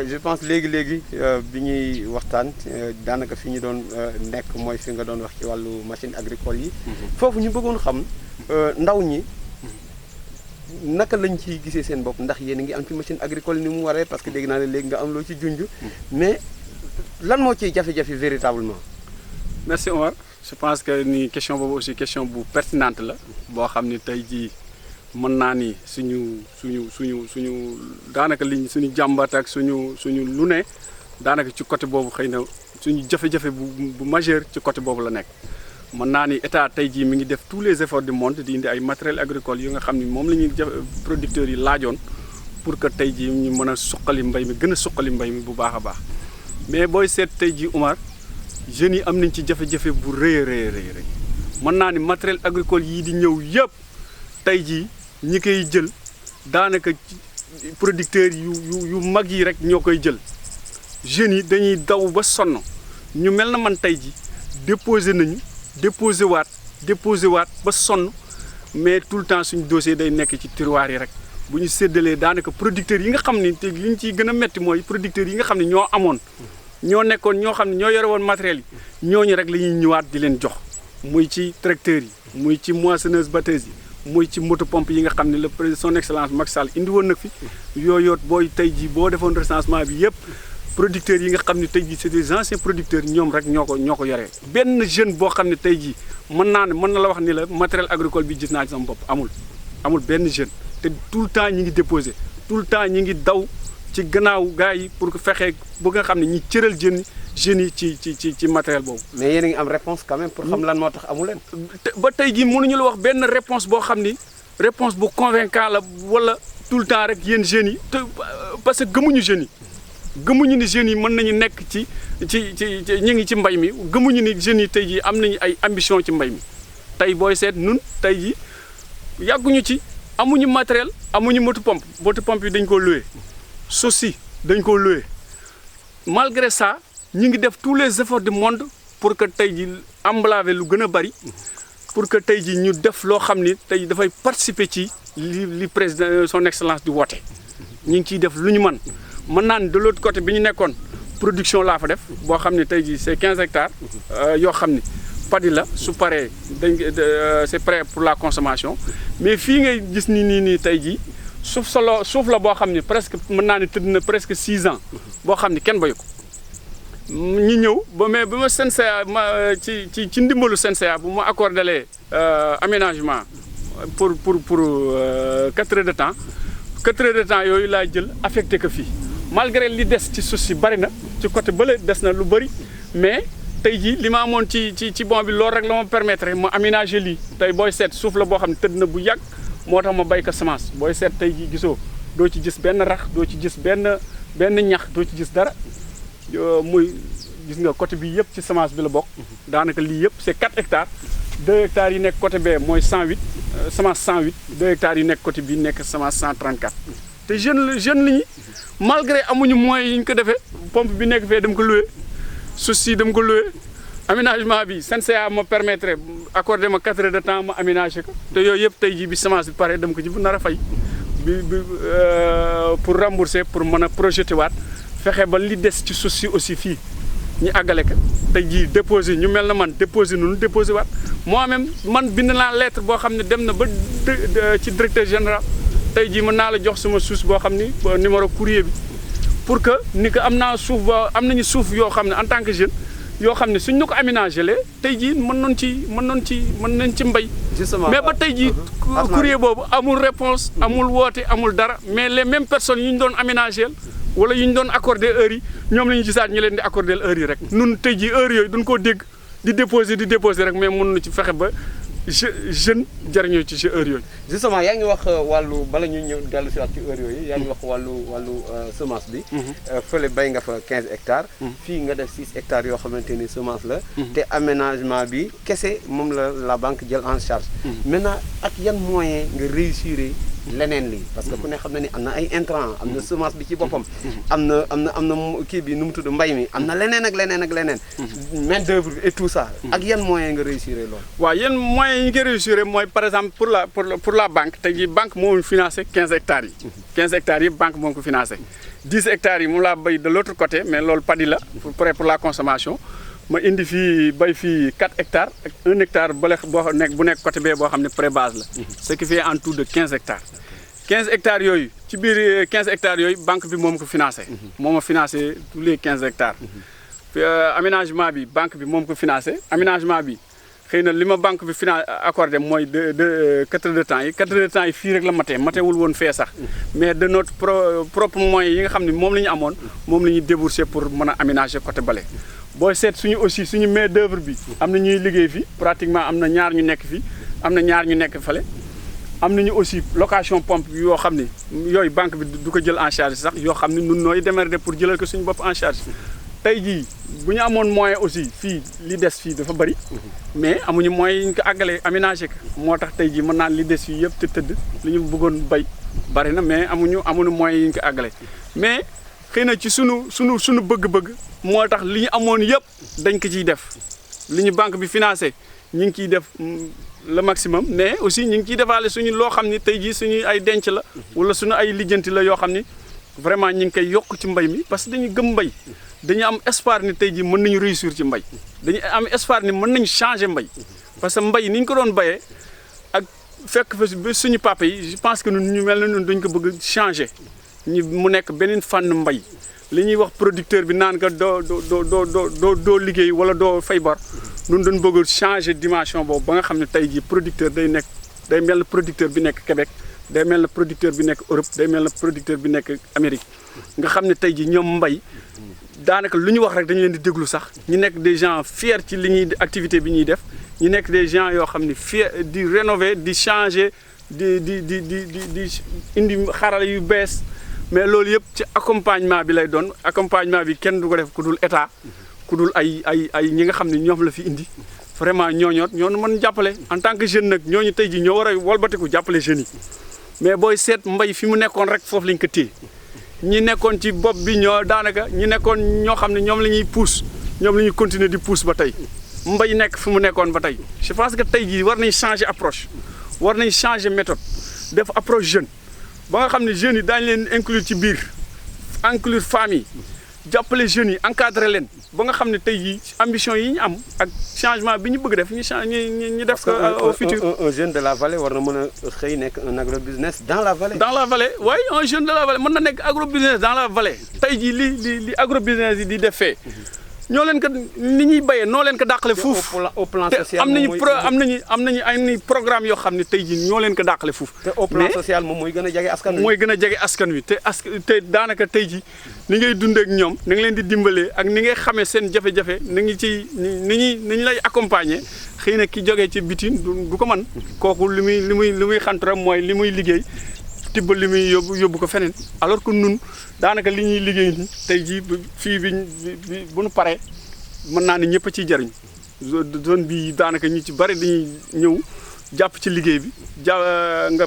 je pense léegi bi ñuy waxtaan daanaka fi ñu doon nekk mooy fi nga doon wax ci wàllu machine agricole yi. foofu ñu bëggoon xam ndaw ñi naka lañ ciy gisee seen bopp ndax yéen a ngi am ci machine agricole ni mu waree parce que dégg naa ne léegi nga am loo ci junj. mais lan moo ciy jafe-jafe véritablement. merci Omar je pense que ni question boobu aussi question bu pertinente la boo xam ni tey jii. mën naa ni suñu daanaka liñ suñu jàmbat ak suñu lu ne daanaka ci côté boobu xëy na suñu jafe-jafe bu majeur ci côté boobu la nekk mën naa ni état tey jii mi ngi def tous les efforts du monde di indi ay matériel agricole yu nga xam ni moom la ñuy producteurs yi laajoon pour que tey jii ñu mën a suqali mbay mi gën a suqali mbay mi bu baax a baax mais booy seet tey jii Omar jeunes yi am nañ ci jafe-jafe bu rëy mën naa ni matériel agricole yii di ñëw yëpp tey jii ñi koy jël daanaka producteurs yu mag yi rek ñoo koy jël jeunes yi dañuy daw ba sonn ñu mel na man tey ji déposé waat ba sonn mais tout le temps suñu dossier day nekk ci tiroir yi rek bu ñu séddalee daanaka producteurs yi nga xam ni te li ñu ciy gën a metti mooy producteurs yi nga xam ne ñoo amoon ñoo nekkoon ñoo xam ne ñoo yore woon matériel yi ñooñu rek la ñuy ñëwaat di leen jox muy ci tracteurs yi muy ci moissonneuse batteuse yi muy ci moto pompe yi nga xam ne le président son excellence Macky Sall indi woon nag fi yooyoot booy tey jii boo defoon recensement bi yëpp producteurs yi nga xam ne tey jii c'est des anciens producteurs ñoom rek ñoo ko yoree benn jeune boo xam ne tey jii mën na la wax ni la matériel agricole bi gis naa ci sama bopp amul benn jeune te tout le temps ñi ngi déposé tout le temps ñi ngi daw ci gannaaw gars yi pour que fexe ba nga xam ne ñi cëral jeunes yi ci matériel boobu. mais yéen a ngi am réponse quand même pour xam lan moo tax amu leen. ba tey jii mënuñu la wax benn réponse boo xam ni réponse bu convaincant la wala tout le temps rek yéen jeunes yi te parce que gëmuñu jeunes yi gëmuñu ni jeunes yi mën nañu nekk ci ñu ngi ci mbay mi gëmuñu ni jeunes yi tey jii am nañu ay ambition ci mbay mi tey booy seet nun tey jii yàgguñu ci amuñu matériel amuñu moto pompe yi dañ ko loué suuf si dañ ko loué malgré ça ñu ngi def tous les efforts du monde pour que tey jii emblaver lu gën a bari pour que tey jii ñu def loo xam ni tey dafay participer ci li président son excellence di woote ñu ngi ciy def lu ñu mën naa ne de l'autre côté bi ñu nekkoon production laa fa def boo xam ne tey jii c'est 15 hectares yoo xam ni padi la su paree c'est prêt pour la consommation mais fii ngay gis nii tey jii suuf la boo xam ne presque mën naa ne tëdd na presque 6 ans boo xam ne kenn bayu ko ñu ñëw ba mais ba ma CNCA ci ndimbalu CNCA bu ma accordé aménagement pour 4 heures de temps 4 heures de temps yooyu laa jël affecté ko fii malgré li des ci suuf si bari na ci côté bële des na lu bari mais tey jii li ma amoon ci bon bi loolu rek la ma permettre ma aménager lii tey booy seet suuf la boo xam ne tëdd na bu yàgg moo tax ma béy ko semence booy seet tey jii gisoo doo ci gis benn rax doo ci gis benn ñax doo ci gis dara muy gis nga côté bi yëpp ci semence bi la bokk daanaka lii yëpp c'est 4 hectares 2 hectares yi nekk côté bee mooy 108 semence 108 2 hectares yi nekk côté bi nekk semence 134 te jeune li ñi malgré amuñu moyens yi ñu ko defee pompe bi nekk fee dem ko loué suuf si dem ko loué aménagement bi CNCA ma permettre accordé ma 4 heures de temps ma aménagé ko te yooyu yëpp tey jii bi semence bi pare dem ko ci bu nar a fay pour rembourser pour mën a projeté waat fexe ba li des ci suuf si aussi fii ñu àggale ko tey jii déposé ñu mel na man déposé nunu déposé waat moi-même man bind naa lettre boo xam ne dem na ba ci directeur général tey jii mën naa la jox sama suuf boo xam ni numéro courrier bi pour que ni ko am naa suuf ba am nañu suuf yoo xam ne en tant que jeune yoo xam ne suñ ñu ko aménagé lee tey jii mën nañ ci mbay. Justement, mais ba tey jii courrier boobu amul réponse amul woote amul dara mais les mêmes personnes yi ñu doon aménagé wala yi ñu doon accordé heures yi ñoom la ñu gisaat ñu leen di accordé heures yi rek nun tey jii heures yooyu duñ koo dégg di déposer rek mais mën na ci fexe ba jeune jariñoo ci heures yooyu. Justement yaa ngi wax wàllu bala ñu ñëw dellu si waat ci heures yooyu yaa ngi wax wàllu semence bi. fële bay nga fa 15 hectares. fii nga def 6 hectares yoo xamante ni semence la. te aménagement bi kese moom la banque jël en charge. maintenant ak yan moyen nga réussir leneen lii parce que ku ne xam na ni am na ay intrants am na semence bi ci boppam. am na kii bi nu mu tudd mbay mi am na leneen ak leneen. main d'œuvre et tout ça. ak yan moyen nga réussir loolu. waaw yan moyens yi nga réussir mooy par exemple pour la banque tey jii banque moo financé 15 hectares yi. 15 hectares yi banque moo ko financé 10 hectares yi moom laa béy de l'autre côté mais loolu padi la prêt pour la consommation. ma indi fii bay fii 4 hectares ak 1 hectare bu nekk côté bee boo xam ne pré-base la. ce qui fait en tout de 15 hectares. 15 hectares yooyu ci biir 15 hectares yooyu banque bi moom ko financé. moo ma financé tous les 15 hectares. aménagement bi banque bi moom ko financé aménagement bi xëy na li ma banque bi accordé mooy de 4 heures de temps yi 4 heures de temps yi fii rek la matewul woon fee sax mais de notre propre moyens yi nga xam ne moom la ñu amoon moom la ñuy débourser pour mën a aménager côté bale. booy seet suñu main d'œuvre bi am na ñuy liggéey fii pratiquement am na ñaar ñu nekk fii am na ñaar ñu nekk fale am nañu aussi location pompe bi yoo xam ne yooyu banque bi du ko jël en charge sax yoo xam ne nun nooy démerder pour jëlal ko suñu bopp en charge tey jii bu ñu amoon moyen aussi fii li des fii dafa bëri mais amuñu moyen yi ñu ko àggalee aménagé ko moo tax tey jii mën naan li des fii yëpp te tëdd li ñu bëggoon bay bëri na mais amuñu moyen yi ñu ko àggalee mais xëy na ci sunu bëgg-bëgg moo tax li ñu amoon yëpp dañ ko ciy def li ñu banque bi financé ñu ngi ciy def le maximum mais aussi ñu ngi ciy defaale suñu loo xam ni tey jii suñu ay denc la wala suñu ay lijjanti la yoo xam ni vraiment ñu ngi koy yokk ci mbay mi parce que dañu gëm mbay dañu am espoir ni tey jii mën nañu réussir ci mbay dañu am espoir ni mën nañu changer mbay parce que mbay ni ñu ko doon bayee ak fekk fa suñu papa yi je pense que ñun ñu mel na ñun dañ ko bëgg changer mu nekk beneen fànn mbay li ñuy wax producteur bi naan ko doo liggéey wala doo fay bor ñun dañ bëgg changer dimension boobu ba nga xam ne tey jii producteur day mel na producteur bi nekk Québec day mel na producteur bi nekk Europe day mel na producteur bi nekk Amérique nga xam ne tey jii ñoom mbay daanaka lu ñu wax rek dañu leen di déglu sax ñu nekk des gens fiers ci li ñuy activité bi ñuy def ñu nekk des gens yoo xam ne fiers di rénover di changer di indi xarala yu bees mais loolu yëpp ci accompagnement bi lay doon accompagnement bi kenn du ko def ku dul état ku dul ay ñi nga xam ne ñoom la fi indi vraiment ñooñu mën jàppale en tant que jeune nag ñooñu tey jii ñoo war a walbatiku jàppale jeunes yi mais booy seet mbay fi mu nekkoon rek foofu lañ ko téye ñi nekkoon ci bopp bi ñoo daanaka ñi nekkoon ñoo xam ne ñoom la ñuy pousse ñoom la ñuy continuer di pousse ba tey mbay nekk fu mu nekkoon ba tey je pense que tey jii war nañ changer approche war nañ changer méthode def approche jeune ba nga xam ne jeunes yi daañu leen inclure ci biir inclure femmes yi jàppale jeunes yi encadrer leen ba nga xam ne tey jii ambition yi ñu am ak changement bi ñu bëgg def ñu def ko au futur. Un jeune de la vallée war na mën a xëy nekk un agrobusiness dans la vallée. dans la vallée oui un jeune de la vallée mën na nekk agrobusiness dans la vallée tey jii li agrobusiness yi di def fee ñoo leen ko ni ñuy béyee noo leen ko dàqale fuuf. au plan social am nañu ay programme yoo xam ne tey jii ñoo leen ko dàqale fuuf. te au plan social moom mooy gën a jege askan wi. mooy gën a jege askan wi te daanaka tey jii ni ngay dundee ak ñoom ni nga leen di dimbalee ak ni ngay xamee seen jafe-jafe ni ngi ci ni ñu lay accompagner xëy na ki jógee ci bitim du ko mën kooku li muy xanturam mooy li muy liggéey tibbal li muy yóbbu ko feneen alors que nun daanaka li ñuy liggéey ni tey jii fii bi bu nu paree mën naa ne ñëpp a ciy jariñ zone bi daanaka ñu ci bari dañuy ñëw jàpp ci liggéey bi nga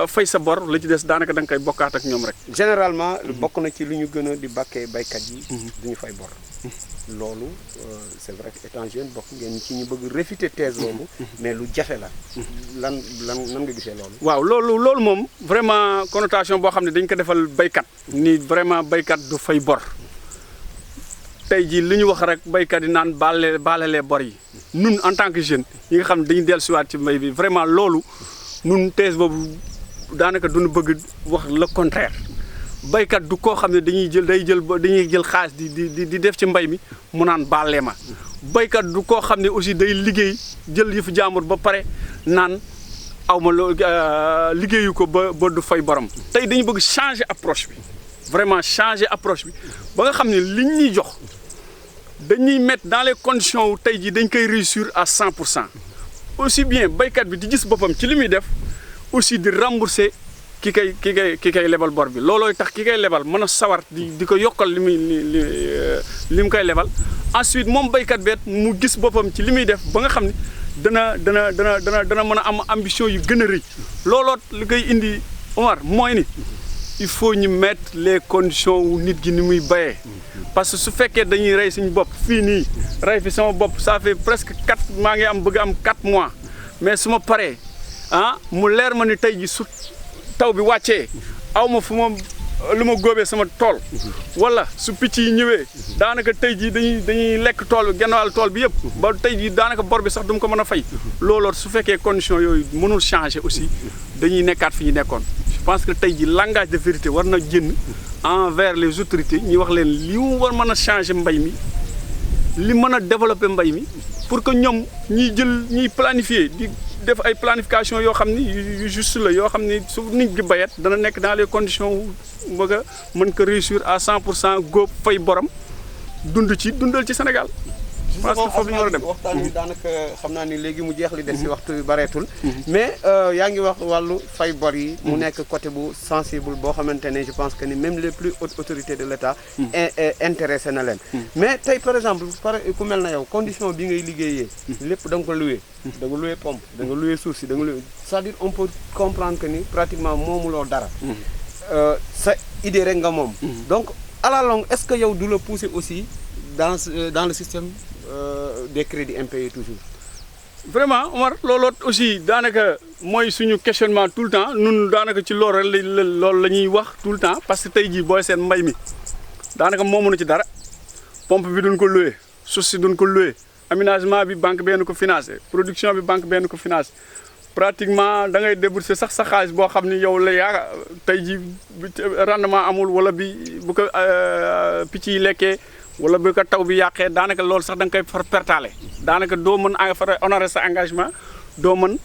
fay sa bor la ci des daanaka da nga koy bokkaat ak ñoom rek. généralement bokk na ci lu ñu gën a di bàkkee baykat yi. duñu fay bor. loolu c'est vrai que étant jeune bokk ngeen ci ñu bëgg réfuter thèse boobu. mais lu jafe la. nan nga gisee loolu. waaw loolu moom vraiment connotation boo xam ne dañ ko defal baykat. ni vraiment baykat du fay bor. tey jii li ñu wax rek baykat yi naan baalalee bor yi. nun en tant que jeune yi nga xam ne dañuy dellusiwaat ci mbay bi vraiment loolu nun thèse boobu daanaka duñu bëgg wax le contraire. baykat du koo xam ne dañuy jël xaalis di def ci mbay mi mu naan baale ma baykat du koo xam ne aussi day liggéey jël yëfu jaambur ba pare naan aw ma loo liggéeyu ko ba du fay borom. tey dañu bëgg changer approche bi vraiment changer approche bi ba nga xam ne liñ ñuy jox dañuy mettre dans les conditions wu tey jii dañ koy réussir à 100% aussi bien baykat bi di gis boppam ci li muy def aussi di rembourser. ki kay lebal bor bi loolooy tax ki koy lebal mën a sawar di ko yokkal li mu koy lebal ensuite moom baykat beet mu gis boppam ci li muy def ba nga xam ne dana mën a am ambition yu gën a rëy looloo li koy indi Omar mooy ni il faut ñu mettre les conditions wu nit gi ni muy bayee parce que su fekkee dañuy rey suñu bopp fii nii rey fi sama bopp ça fait presque 4 maa ngi bëgg am 4 mois mais su ma paree mu leer ma ni tey ji su taw bi wàccee aw ma fu ma lu ma góobee sama tool wala su picc yi ñëwee daanaka tey jii dañuy lekk tool bi genn wàll tool bi yëpp ba tey jii daanaka bor bi sax du ma ko mën a fay looloo su fekkee condition yooyu mënul changer aussi dañuy nekkaat fi ñu nekkoon. Je pense que tey jii langage de vérité war na génn envers les autorités ñi wax leen li mu war mën a changer mbay mi li mën a développer mbay mi pour que ñoom ñiy planifier di def ay planification yoo xam ni yu juste la yoo xam ni su nit gi bayat dana nekk dans les conditions bëgg a mën ko réussir à 100% góob fay borom dundal ci Sénégal. parce que foofu ñu war a dem waxtaan bi daanaka xam naa ni léegi mu jeex li des si waxtu bi bareetul. mais yaa ngi wax wàllu fay bor yi. mu nekk côté bu sensible boo xamante ne je pense que ni même les plus hautes autorités de l'État intéressé na leen. mais tey par exemple ku mel na yow condition bi ngay liggéeyee. lépp da nga ko loué. da nga loué pompe da nga loué suuf si da nga loué c'est-à-dire on peut comprendre que ni pratiquement moomuloo dara. sa idée rek nga moom. donc à la longue est-ce que yow du la pousser aussi dans le système. Des crédits impayés toujours. Vraiment Omar looloo aussi daanaka mooy suñu questionnement tout le temps ñun daanaka ci loolu la ñuy wax tout le temps parce que tey jii booy seen mbay mi daanaka moomuñu ci dara pompe bi duñ ko loué suuf si duñ ko loué aménagement bi banque benn ko financé production bi banque benn ko financé pratiquement da ngay débourser sax sa xaalis boo xam ni yow la yaa tey jii rendement amul wala bi bu ko picc yi lekkee. wala bu ko taw bi yàqee daanaka loolu sax da nga koy far pertaale daanaka doo mën a far honorer sa engagement doo mën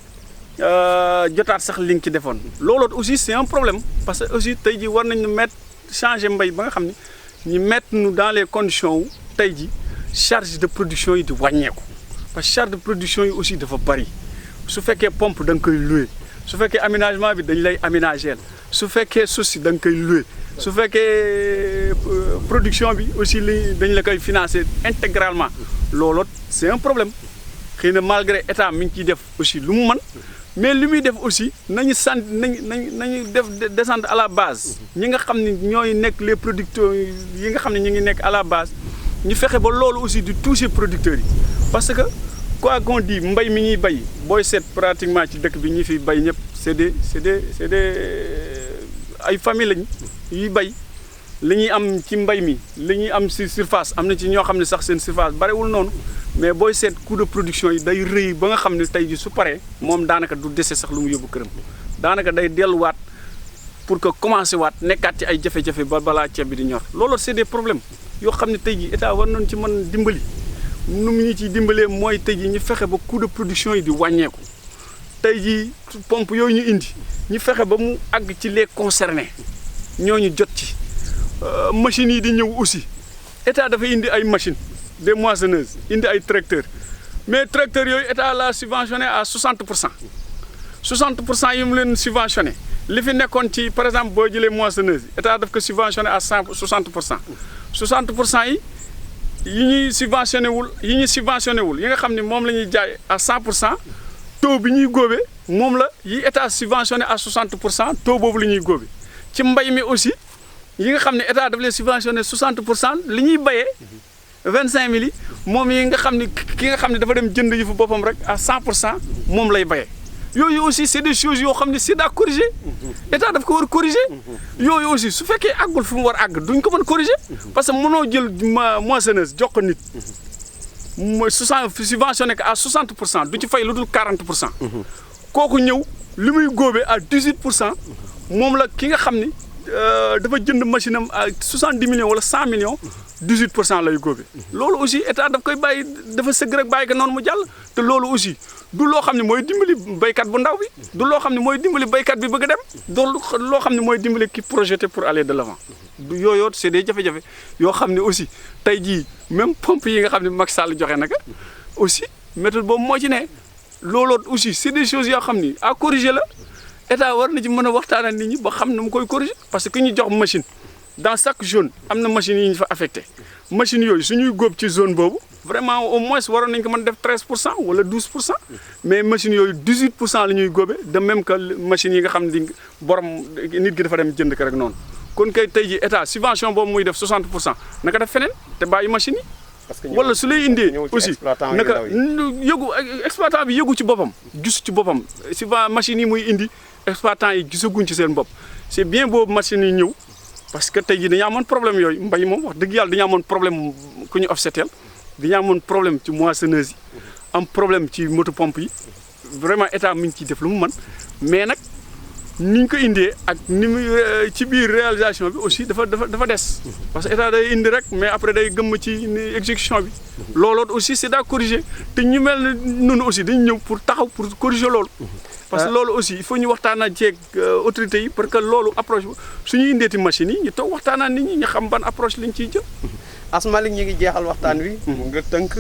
jotaat sax li nga ci defoon. looloo aussi c'est un problème parce que aussi tey jii war nañu changer mbay ba nga xam ne ñu mettre nu dans les conditions wu tey jii charge de production yi di wàññeeku parce que charge de production yi aussi dafa bari su fekkee pompe da nga koy louer su fekkee aménagement bi dañ lay aménager su fekkee suuf si da nga koy louer. su fekkee production bi aussi dañ la koy financer intégralement looloo c'est un problème xëy na malgré état mi ngi ciy def aussi lu mu mën mais li muy def aussi nañu def descendre à la base ñi nga xam ne ñooy nekk les producteurs yi nga xam ne ñu ngi nekk à la base ñu fexe ba loolu aussi di toucher producteurs yi parce que quoi qu'on dit mbay mi ñuy bay booy seet pratiquement ci dëkk bi ñi fi bay ñëpp c'est des ay famille lañ yuy bay li ñuy am ci mbay mi li ñuy am si surface am na ci ñoo xam ne sax seen surface barewul noonu mais booy seet coût de production yi day rëy ba nga xam ne tey ji su paree moom daanaka du dese sax lu mu yóbbu këram daanaka day delluwaat pour que commencé waat nekkaat ci ay jafe-jafe ba balaa ceeb bi di ñor loolu c'est des problèmes yoo xam ne tey ji état war nañu ci mën dimbali nu mu ñu ciy dimbalee mooy tey ji ñu fexe ba coût de production yi di wàññeeku tey ji pompe yooyu ñu indi ñu fexe ba mu àgg ci les concernés ñooñu jot ci machines yi di ñëw aussi état dafa indi ay machines des moissonneuses indi ay tracteurs mais tracteurs yooyu état la subventionné à 60% 60% yi mu leen subventionné li fi nekkoon ci par exemple boo jëlee moissonneuse état daf ko subventionné à 60%. 60% yi ñuy subventionné wul yi nga xam ne moom la ñuy jaay à 100% taux bi ñuy góobee moom la yi état subventionné à 60% taux boobu la ñuy góobee ci mbay mi aussi. yi nga xam ne état daf leen subventionné 60% li ñuy bayee 25000 yi moom yi nga xam ne ki nga xam ne dafa dem jënd yi fu boppam rek à 100% moom lay bayee yooyu aussi c'est des choses yoo xam ne c'est à corriger état daf ko war a corriger yooyu aussi su fekkee àggul fu mu war àgg duñ ko mën corriger parce que mënoo jël moissonneuse jox ko nit mooy subventionné ko à 60% du ci fay lu dul 40% kooku ñëw li muy góobee à 18% moom la ki nga xam ni dafa jënd machine am à 70 millions wala 100 millions 18% lay góobe loolu aussi état daf koy bàyyi dafa sëgg rek bàyyi ko noonu mu jàll te loolu aussi du loo xam ne mooy dimbali béykat bu ndaw bi du loo xam ne mooy dimbali béykat bi bëgg a dem du loo xam ne mooy dimbali ki projeté pour aller de l'avant du yooyu c'est des jafe-jafe yoo xam ne aussi tey jii même pompe yi nga xam ne Macky Sall joxe naka aussi méthode boobu moo ci ne looloo aussi c'est des choses yoo xam ni à corriger la état war na ci mën a waxtaan ak nit ñi ba xam na mu koy corriger parce que ñu jox machine dans chaque zone am na machines yi ñu fa affecté machines yooyu suñuy góob ci zone boobu vraiment au moins waroon nañ ko mën def 13% wala 12% mais machines yooyu 18% la ñuy góobe de même que machines yi nga xam ne borom nit gi dafa dem jënd ko rek noonu kon kay tey ji état subvention boobu muy def 60% naka def feneen te bàyyi machines yi. wala su lay indee aussi naka yëgu exploitant bi yëgu ci boppam gisu ci boppam souvent machines yi muy indi exploitant yi gisaguñ ci seen bopp c'est bien boobu machines yi ñëw parce que tey jii dañu amoon problème yooyu mbay moom wax dëgg yàlla dañu amoon problème ku ñu offsetel dañu amoon problème ci moissonneuse yi am problème ci moto pompe yi vraiment état mi ngi ciy def lu mu mën mais nag ni ñu ko indee ak ni mu ci biir réalisation bi aussi dafa des parce que état day indi rek mais après day gëmm ci exécution bi looloo aussi c'est à corriger te ñu mel ne noonu aussi dañu ñëw pour taxaw pour corriger loolu. parce que loolu aussi il faut ñu waxtaanaa ceeg autorités yi parce que loolu approche suñu indeeti machines yi ñu toog waxtaanaa nit ñi ñu xam ban approche lañ ciy jël. Asmalik ñi ngi jeexal waxtaan wi. nga tënk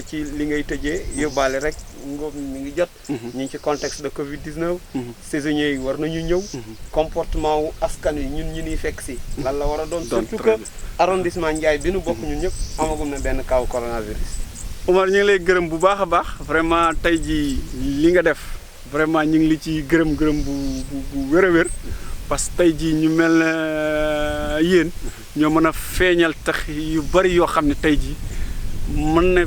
ci li ngay tëjee yóbbaale rek ngóob mi ngi jot. ñu ngi ci contexte de Covid-19. saisonniers yi war nañu ñëw. comportement wu askan wi ñun ñu ni fekk si. lan la war a doon surtout que arrondissement Ndiaye bi nu bokk ñun ñëpp amagum na benn kaw coronavirus. Omar ñu ngi lay gërëm bu baax a baax vraiment tey jii li nga def. vraiment ñu ngi li ci gërëm bu wér a wér parce que tey jii ñu mel na yéen ñoo mën a feeñal tax yu bari yoo xam ne tey jii mën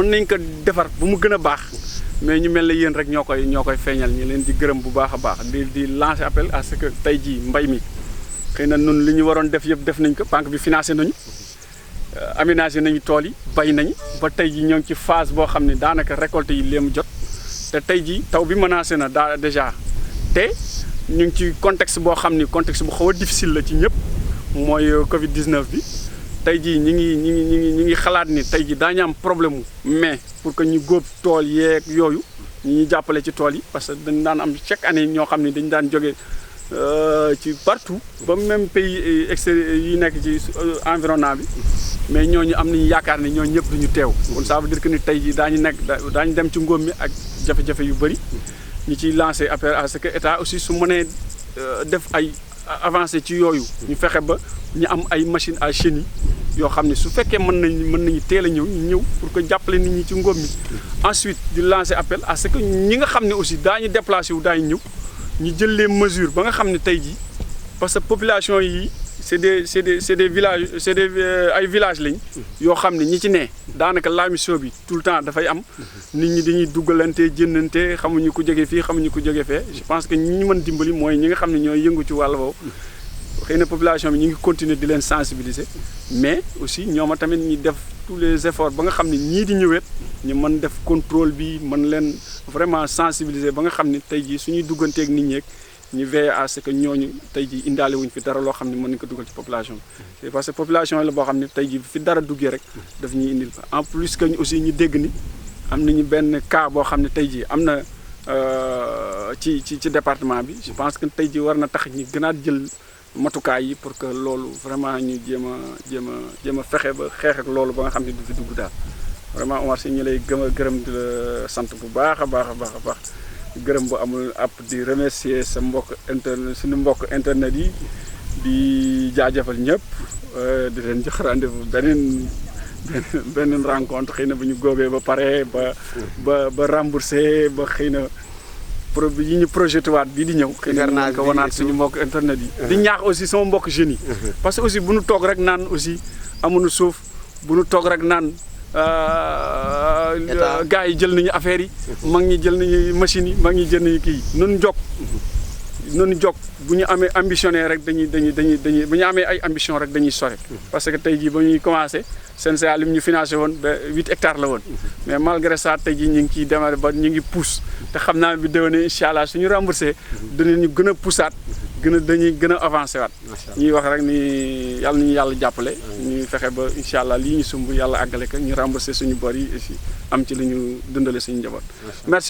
nañ ko defar bu mu gën a baax mais ñu mel ne yéen rek ñoo koy feeñal ñu leen di gërëm bu baax a baax di lancer appel à ce que tey jii mbay mi xëy na nun li ñu waroon def yëpp def nañ ko banque bi financé nañu aménagé nañu tool yi bay nañu ba tey jii ñoo ngi ci phase boo xam ne daanaka récolte yi léemu jot te tey jii taw bi menacé na déjà te ñu ngi ci contexte boo xam ni contexte bu xaw a difficile la ci ñëpp mooy Covid-19 bi tey jii ñi ngi xalaat ni tey jii daañu am problème mais pour que ñu góob tool yeeg yooyu ñu jàppale ci tool yi parce que dañ daan am chaque année ñoo xam ni dañu daan jóge ci partout ba même pays extérieur yi nekk ci environnement bi mais ñooñu am nañu yaakaar ne ñooñu ñëpp duñu teew kon ça veut dire que ni tey jii daañu dem ci ngóob mi ak jafe-jafe yu bëri ñu ciy lancé appel à ce que état aussi su mënee def ay avancé ci yooyu ñu fexe ba ñu am ay machines à chenille yoo xam ne su fekkee mën nañu teel a ñëw ñu ñëw pour que jàppale nit ñi ci ngóob mi ensuite di lancé appel à ce que ñi nga xam ne aussi daañu déplacé wu daañu ñëw ñu jël les mesures ba nga xam ne tey jii parce que population yi c'est des villages ay villages lañ yoo xam ne ñi ci ne daanaka la mission bi tout le temps dafay am nit ñi dañuy duggalante jëndante xamuñu ko jóge fii xamuñu ko jóge fee je pense que ñi ñu mën dimbali mooy ñi nga xam ne ñooy yëngu ci wàll boobu xëy na population bi ñu ngi continuer di leen sensibiliser mais aussi ñooma tamit ñi def tous les efforts ba nga xam ne ñii di ñëwet ñu mën def contrôle bi mën leen vraiment sensibiliser ba nga xam ne tey jii suñuy dugganteeg nit ñeeg ñu veiller à ce que ñooñu tey jii indaale wuñ fi dara loo xam ne mën nañu ko dugal ci population bi parce que population la boo xam ne tey jii fi dara duggee rek daf ñuy indil en plus que aussi ñu dégg ni am nañu benn cas boo xam ne tey jii am na ci département bi je pense que tey jii war na tax ñi gënaat jël matukaay yi pour que loolu vraiment ñu jéem a fexe ba xeex ak loolu ba nga xam ne du fi dugg daal vraiment Omar Sy ñu lay gërëm di la sant bu baax a baax gërëm bu amul app di remercier sa mbokk internet suñu mbokk internet yi di jaajëfal ñëpp di leen jox rendez-vous beneen rencontre xëy na bu ñu góobee ba pare ba remboursé ba xëy na yi ñu projeté waat bii di ñëw xëy na ko wanaat suñu mbokk internet yi di ñaax aussi sama mbokk jeunes yi parce que aussi bu ñu toog rek naan aussi amuñu suuf bu ñu toog rek naan gars yi jël nañu affaire yi mag ñi jël nañu machines yi mag ñi jël nañu kii nun jog bu ñu amee ambitionné rek dañuy bu ñu amee ay ambition rek dañuy sore parce que tey jii ba ñuy commencé CNCA lim ñu financé woon ba 8 hectares la woon mais malgré ça tey jii ñu ngi ciy démarré ba ñu ngi pousse te xam naa bi déwénee incha allah suñu remboursé dinañu gën a poussaat dañuy gën a avancé waat ñuy wax rek ni yàlla nañu yàlla jàppale ñuy fexe ba incha allah lii ñu sumb yàlla àggale ko ñu remboursé suñu bor yi aussi am ci li ñu dundale suñu njaboot merci.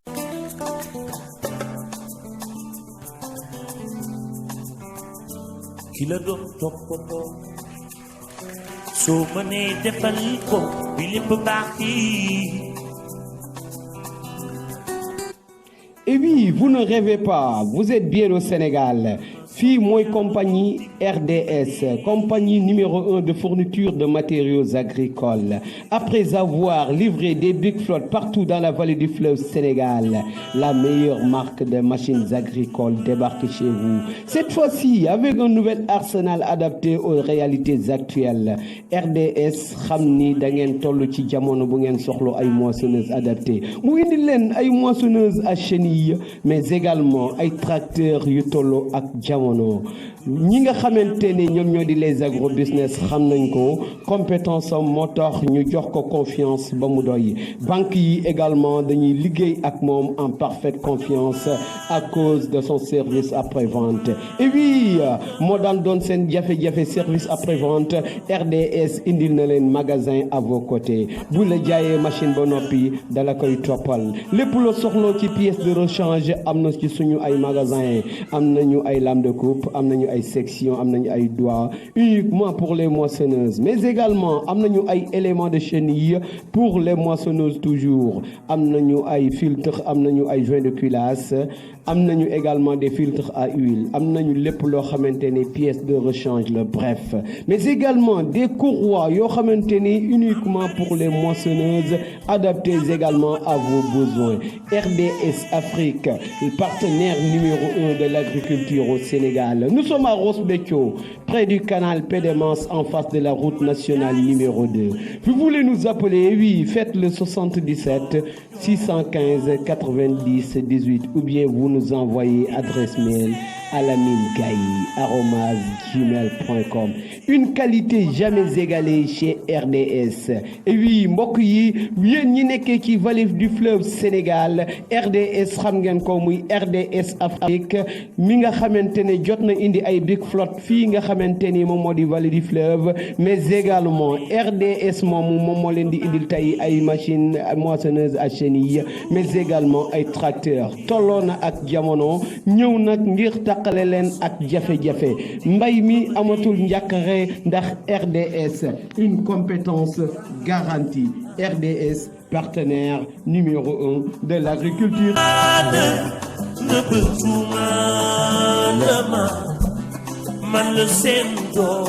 ki la doon toppatoo soo mënee defal ko bi lépp baax yi. Et oui, vous ne rêvez pas, vous êtes bien au Sénégal. Fii mooy compagnie RDS, compagnie numéro 1 de fourniture de matériaux agricoles. Après avoir livré des big flottes partout dans la vallée du fleuve Sénégal, la meilleure marque de machines agricoles débarque chez vous. Cette fois-ci, avec un nouvel arsenal adapté aux réalités actuelles. RDS xam ni da ngeen toll ci jamono bu ngeen soxlo ay moissonneuses adaptées. Mu indi leen ay moissonneuses à chenilles, mais également ay tracteurs yu tolloo ak jamono. ñi nga xamante ne ñoom ñoo di les agrobusiness xam nañ ko compétence am moo tax ñu jox ko confiance ba mu doy banque yi également dañuy liggéey ak moom en parfaite confiance à cause de son service après-vente. Et oui moo daan doon seen jafe-jafe service après-vente RDS indil na leen magasin à vos côtés bu la jaayee machine ba noppi dala koy toppal lépp loo soxloo ci pièce de rechange am na ci suñu ay magasin am nañu ay lame de coupe am nañu ay section am nañu ay doigts uniquement pour les moissonneuses mais également am nañu ay éléments de chenille pour les moissonneuses toujours am nañu ay filtres am nañu ay joints de culasse am nañu également des filtres à huile am nañu lépp loo xamante ne pièces de rechange la bref mais également des courroies yoo xamante ne uniquement pour les moissonneuses adaptées également à vos besoins. RDS Afrique, le partenaire numéro 1 de l'agriculture au Sénégal. Nous sommes à Ross Béthio, près du canal Pédémence, en face de la route nationale numéro 2. Vous voulez nous appeler? Oui, faites le 77 615 90 18 ou bien vous nous envoyez adresse mail alamingaye@gmail.com. Une qualité jamais égalée chez RDS. Et oui, mbokk yi yéen ñi nekkee ci vallée du fleuve Sénégal RDS xam ngeen ko muy RDS Afrique mi nga xamante ne jot na indi ay big flotte fii nga xamante ni moom moo di vallée du fleuve mais également RDS moom moo leen di indil tey ay machines moissonneuses à chenilles mais également ay tracteurs tolloo na ak jamono ñëw nag ngir tàqale leen ak jafe-jafe mbay mi amatul njàkkare ndax RDS une compétence garantie RDS partenaire numéro 1 de l'agriculture. Man la seen doom